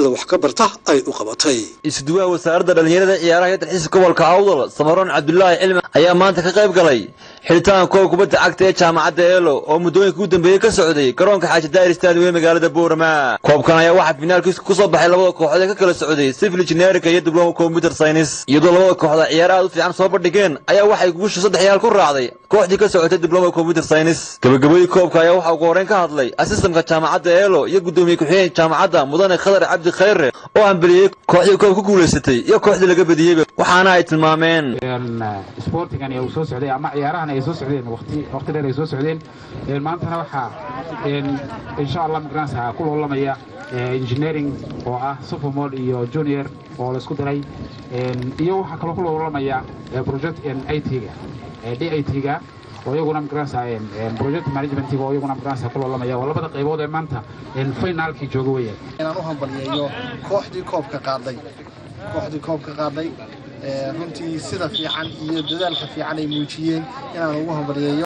bulshada wax ka barta ay u qabatay isduwaha wasaaradda dhalinyarada ciyaaraha iyo dalxiiska gobolka Awdal Samaroon Cabdullaahi Cilmi ayaa maanta ka qayb galay xilitaan koob kubadda cagta ee jaamacadda Eelo oo muddooyinkii ugu dambeeyay ka socday garoonka Xaaji Daahir Stadium ee magaalada Boorama koobkan ayaa waxa finaalkiisa ku soo baxay labada kooxood ee ka kala socday Civil Engineering iyo Diploma Computer Science iyadoo labada kooxood ciyaar aad u fiican soo bandhigeen ayaa waxay guusha 3 ku raacday kooxdii ka socotay Diploma Computer Science gabagabadii koobka ayaa waxa uu horeen ka hadlay assistant-ka jaamacadda Eelo iyo gudoomiye ku-xigeenka jaamacadda Mudane Khadar Cabdi Khayre oo ambaliyay kooxdii koob ku guuleysatay iyo kooxdii laga badiyay waxaana ay tilmaameen sportigan ay soo socday ama ciyaarahan ay soo socdeen waqti dheer ay soo socdeen maantana waxa insha Allah magaraansa ku loolamaya engineering oo ah sophomore iyo junior oo la isku daray iyo waxa kale ku loolamaya project IT-ga DIT-ga oo iyaguna magaraansa project management-ga oo iyaguna magaraansa ku loolamaya oo labada qaybood ee maanta finalkii jooga weeyaan inaan u hambaliyeeyo kooxdii koobka qaaday runtii sida fiican iyo dadaalka fiican ay muujiyeen inaan ugu hambaliyeeyo